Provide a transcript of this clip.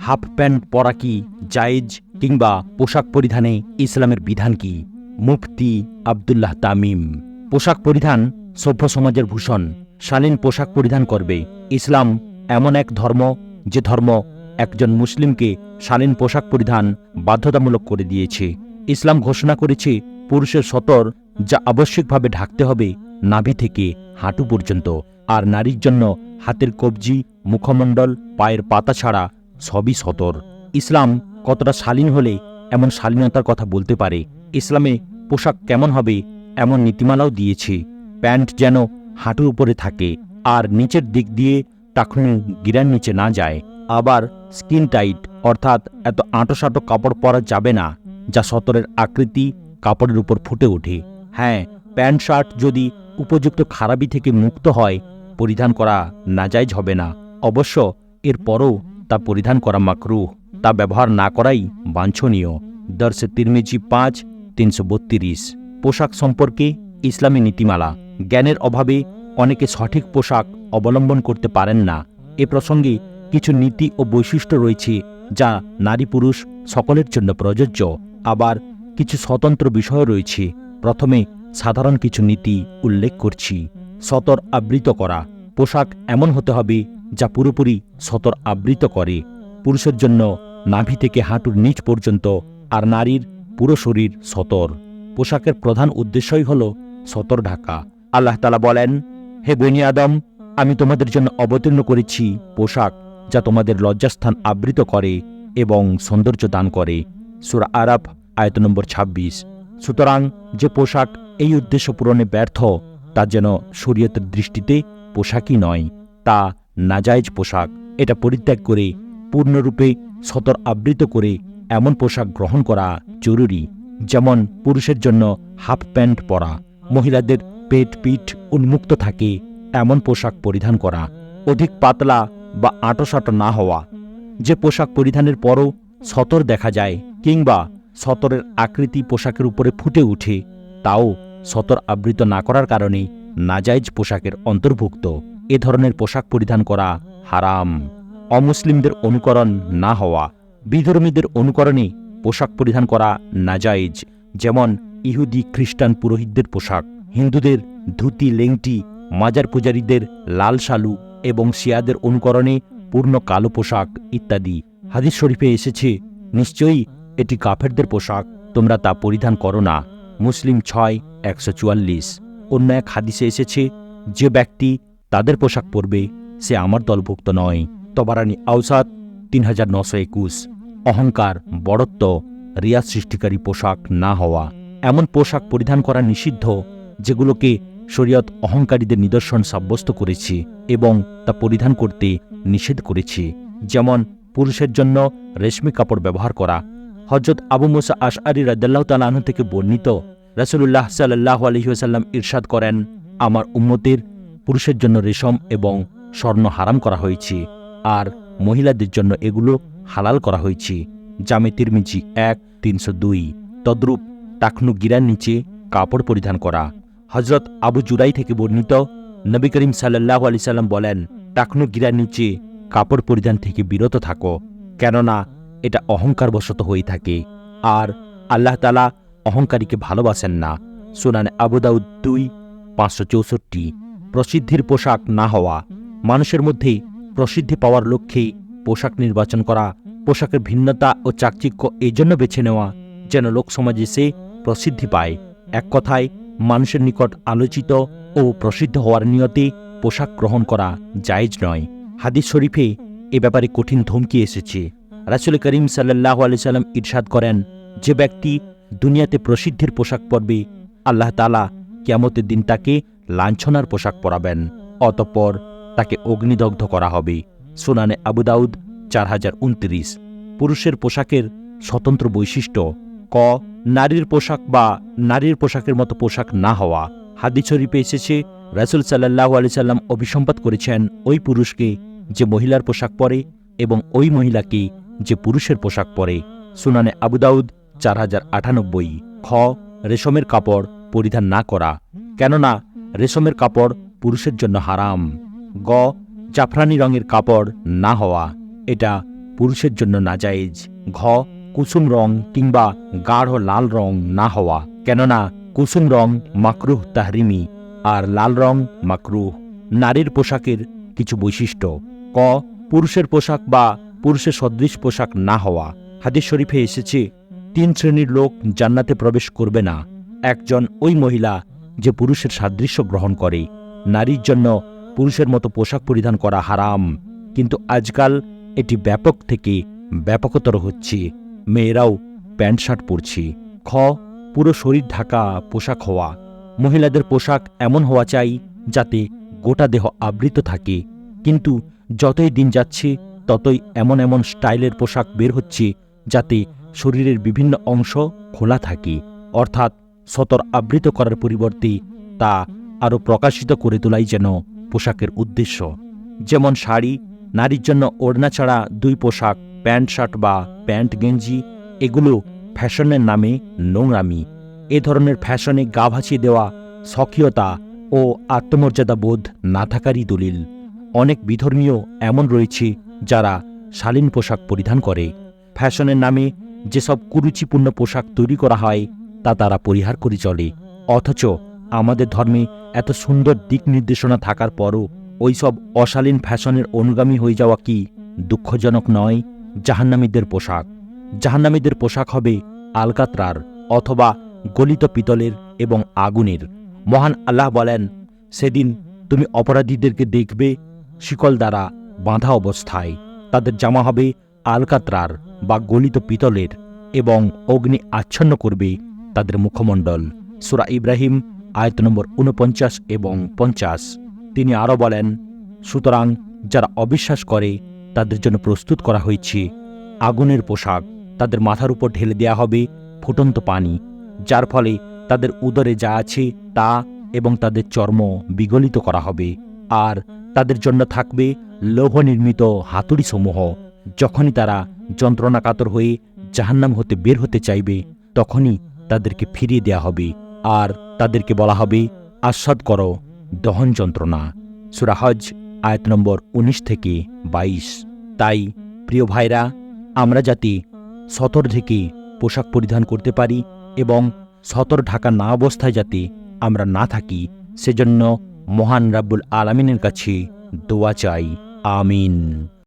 Half pant পরা কি জায়েজ, কিংবা পোশাক পরিধানে ইসলামের বিধান কি? মুফতি আব্দুল্লাহ তামিম। পোশাক পরিধান সভ্য সমাজের ভূষণ। শালীন পোশাক পরিধান করবে। ইসলাম এমন এক ধর্ম যে ধর্ম একজন মুসলিমকে শালীন পোশাক পরিধান বাধ্যতামূলক করে দিয়েছে। ইসলাম ঘোষণা করেছে পুরুষের সতর, যা আবশ্যিকভাবে ঢাকতে হবে নাভি থেকে হাঁটু পর্যন্ত, আর নারীর জন্য হাতের কবজি, মুখমণ্ডল, পায়ের পাতা ছাড়া সবই সতর। ইসলাম কতটা শালীন হলে এমন শালীনতার কথা বলতে পারে? ইসলামে পোশাক কেমন হবে এমন নীতিমালাও দিয়েছে। প্যান্ট যেন হাঁটুর উপরে থাকে আর নিচের দিক দিয়ে টাকনু গিরার নিচে না যায়। আবার স্কিন টাইট, অর্থাৎ এত আঁটোসাঁটো কাপড় পরা যাবে না যা সতরের আকৃতি কাপড়ের উপর ফুটে ওঠে। হ্যাঁ, প্যান্ট শার্ট যদি উপযুক্ত খারাপি থেকে মুক্ত হয় পরিধান করা নাজায়েজ হবে না। অবশ্য এরপরও তা পরিধান করা মাকরুহ, তা ব্যবহার না করাই বাঞ্ছনীয়। দরসে তিরমিজি ৫/৩৩২। পোশাক সম্পর্কে ইসলামী নীতিমালা। জ্ঞানের অভাবে অনেকে সঠিক পোশাক অবলম্বন করতে পারেন না। এ প্রসঙ্গে কিছু নীতি ও বৈশিষ্ট্য রয়েছে যা নারী পুরুষ সকলের জন্য প্রযোজ্য। আবার কিছু স্বতন্ত্র বিষয় রয়েছে। প্রথমে সাধারণ কিছু নীতি উল্লেখ করছি। সতর আবৃত করা। পোশাক এমন হতে হবে যা পুরোপুরি সতর আবৃত করে। পুরুষের জন্য নাভি থেকে হাঁটুর নিচ পর্যন্ত, আর নারীর পুরো শরীর সতর। পোশাকের প্রধান উদ্দেশ্যই হল সতর ঢাকা। আল্লাহ তাআলা বলেন, হে বনি আদম, আমি তোমাদের জন্য অবতীর্ণ করেছি পোশাক যা তোমাদের লজ্জাস্থান আবৃত করে এবং সৌন্দর্য দান করে। সূরা আরাফ আয়াত নম্বর ২৬। সুতরাং যে পোশাক এই উদ্দেশ্য পূরণে ব্যর্থ তা যেন শরীয়তের দৃষ্টিতে পোশাকই নয়, তা নাজায়েজ পোশাক। এটা পরিত্যাগ করে পূর্ণরূপে সতর আবৃত করে এমন পোশাক গ্রহণ করা জরুরি, যেমন পুরুষের জন্য হাফ প্যান্ট পরা, মহিলাদের পেট পিঠ উন্মুক্ত থাকে এমন পোশাক পরিধান করা, অধিক পাতলা বা আঁটোসাঁটো না হওয়া। যে পোশাক পরিধানের পরও সতর দেখা যায় কিংবা সতরের আকৃতি পোশাকের উপরে ফুটে উঠে, তাও সতর আবৃত না করার কারণে নাজায়েজ পোশাকের অন্তর্ভুক্ত। এ ধরনের পোশাক পরিধান করা হারাম। অমুসলিমদের অনুকরণ না হওয়া। বিধর্মীদের অনুকরণে পোশাক পরিধান করা নাজায়েজ, যেমন ইহুদি খ্রিস্টান পুরোহিতদের পোশাক, হিন্দুদের ধুতি লেংটি, মাজার পূজারীদের লাল শালু এবং শিয়াদের অনুকরণে পূর্ণ কালো পোশাক ইত্যাদি। হাদিস শরীফে এসেছে, নিশ্চয়ই এটি কাফেরদের পোশাক, তোমরা তা পরিধান করো না। মুসলিম ৬/১৪৪। অন্য এক হাদিসে এসেছে, যে ব্যক্তি তাদের পোশাক পরবে সে আমার দলভুক্ত নয়। তবারানি আওসাত ৩৯২১। অহংকার, বড়ত্ব, রিয়া সৃষ্টিকারী পোশাক না হওয়া। এমন পোশাক পরিধান করা নিষিদ্ধ যেগুলোকে শরীয়ত অহংকারীদের নিদর্শন সাব্যস্ত করেছে এবং তা পরিধান করতে নিষেধ করেছে, যেমন পুরুষের জন্য রেশমি কাপড় ব্যবহার করা। হযরত আবু মুসা আশআরী রাদিয়াল্লাহু তাআলা আনহু থেকে বর্ণিত, রাসূলুল্লাহ সাল্লাল্লাহু আলাইহি ওয়াসাল্লাম ইরশাদ করেন, আমার উম্মতের পুরুষের জন্য রেশম এবং স্বর্ণ হারাম করা হয়েছে, আর মহিলাদের জন্য এগুলো হালাল করা হয়েছে। জামে তিরমিজি ১/৩০২। তদ্রূপ টাকনু গিরার নিচে কাপড় পরিধান করা। হযরত আবু জুরাই থেকে বর্ণিত, নবী করিম সাল্লাল্লাহু আলাইহি সাল্লাম বলেন, টাকনু গিরার নিচে কাপড় পরিধান থেকে বিরত থাকো, কেননা এটা অহংকারবশত হয়ে থাকে, আর আল্লাহ তাআলা অহংকারীকে ভালোবাসেন না। সুনানে আবু দাউদ ২/৫৬৪। প্রসিদ্ধির পোশাক না হওয়া। মানুষের মধ্যে প্রসিদ্ধি পাওয়ার লক্ষ্যে পোশাক নির্বাচন করা। পোশাকের ভিন্নতা ও চাকচিক্য এই জন্য বেছে নেওয়া যেন লোকসমাজে সে প্রসিদ্ধি পায়। এক কথায়, মানুষের নিকট আলোচিত ও প্রসিদ্ধ হওয়ার নিয়তে পোশাক গ্রহণ করা জায়েজ নয়। হাদিস শরীফে এ ব্যাপারে কঠিন ধমকি এসেছে। রাসূল করিম সাল্লাল্লাহু আলাইহি সাল্লাম ইরশাদ করেন, যে ব্যক্তি দুনিয়াতে প্রসিদ্ধির পোশাক পরবে, আল্লাহ তাআলা কিয়ামতের দিন তাকে লাঞ্ছনার পোশাক পরাবেন, অতঃপর তাকে অগ্নিদগ্ধ করা হবে। সুনানে আবু দাউদ ৪০২৯। পুরুষের পোশাকের স্বতন্ত্র বৈশিষ্ট্য। ক. নারীর পোশাক বা নারীর পোশাকের মতো পোশাক না হওয়া। হাদিস শরীফে এসেছে, রাসূল সাল্লাল্লাহু আলাইহি সাল্লাম অভিসম্পাত করেছেন ওই পুরুষকে যে মহিলার পোশাক পরে এবং ওই মহিলাকে যে পুরুষের পোশাক পরে। সুনানে আবু দাউদ ৪০৯৮। খ. রেশমের কাপড় পরিধান না করা, কেননা রেশমের কাপড় পুরুষের জন্য হারাম। গ. জাফরানি রঙের কাপড় না হওয়া, এটা পুরুষের জন্য নাজায়েজ। ঘ কুসুম রং কিংবা গাঢ় লাল রং না হওয়া, কেননা কুসুম রং মাকরুহ তাহরিমি আর লাল রং মাকরুহ। নারীর পোশাকের কিছু বৈশিষ্ট্য। ক পুরুষের পোশাক বা পুরুষের সদৃশ পোশাক না হওয়া। হাদিস শরীফে এসেছে 3 শ্রেণীর লোক জান্নাতে প্রবেশ করবে না। একজন ওই মহিলা যে পুরুষের সাদৃশ্য গ্রহণ করে। নারীর জন্য পুরুষের মতো পোশাক পরিধান করা হারাম, কিন্তু আজকাল এটি ব্যাপক থেকে ব্যাপকতর হচ্ছে। মেয়েরাও প্যান্ট শার্ট পরছে। খ পুরো শরীর ঢাকা পোশাক হওয়া। মহিলাদের পোশাক এমন হওয়া চাই যাতে গোটা দেহ আবৃত থাকে, কিন্তু যতই দিন যাচ্ছে ততই এমন এমন স্টাইলের পোশাক বের হচ্ছে যাতে শরীরের বিভিন্ন অংশ খোলা থাকে, অর্থাৎ সতর আবৃত করার পরিবর্তে তা আরও প্রকাশিত করে তোলাই যেন পোশাকের উদ্দেশ্য। যেমন শাড়ি, নারীর জন্য ওড়না ছাড়া 2 পোশাক, প্যান্ট শার্ট বা প্যান্ট গেঞ্জি, এগুলো ফ্যাশনের নামে নোংরামি। এ ধরনের ফ্যাশনে গা ভাসিয়ে দেওয়া স্বকীয়তা ও আত্মমর্যাদা বোধ না থাকারই দলিল। অনেক বিধর্মীয় এমন রয়েছে যারা শালীন পোশাক পরিধান করে। ফ্যাশনের নামে যেসব কুরুচিপূর্ণ পোশাক তৈরি করা হয় তা তারা পরিহার করে চলে, অথচ আমাদের ধর্মে এত সুন্দর দিক নির্দেশনা থাকার পরও ওইসব অশালীন ফ্যাশনের অনুগামী হয়ে যাওয়া কি দুঃখজনক নয়? জাহান্নামীদের পোশাক। জাহান্নামীদের পোশাক হবে আলকাতরার অথবা গলিত পিতলের এবং আগুনের। মহান আল্লাহ বলেন, সেদিন তুমি অপরাধীদেরকে দেখবে শিকল দ্বারা বাঁধা অবস্থায়। তাদের জামা হবে আলকাতরার বা গলিত পিতলের এবং অগ্নি আচ্ছন্ন করবে তাদের মুখমণ্ডল। সূরা ইব্রাহিম আয়াত নম্বর 49 এবং 50। তিনি আরও বলেন, সুতরাং যারা অবিশ্বাস করে তাদের জন্য প্রস্তুত করা হয়েছে আগুনের পোশাক। তাদের মাথার উপর ঢেলে দেয়া হবে ফুটন্ত পানি, যার ফলে তাদের উদরে যা আছে তা এবং তাদের চর্ম বিগলিত করা হবে। আর তাদের জন্য থাকবে লৌহ নির্মিত হাতুড়িসমূহ। যখনই তারা যন্ত্রণাকাতর হয়ে জাহান্নাম হতে বের হতে চাইবে, তখনই তাদেরকে ফিরিয়ে দেয়া হবে আর তাদেরকে বলা হবে, আস্বাদ করো দহন যন্ত্রণা। সূরা হজ আয়াত নম্বর 19 থেকে 22। তাই প্রিয় ভাইরা, আমরা যাতে সতর থেকে পোশাক পরিধান করতে পারি এবং সতর ঢাকা না অবস্থায় যাতে আমরা না থাকি, সেজন্য মহান রাব্বুল আলামিনের কাছে দোয়া চাই। আমিন।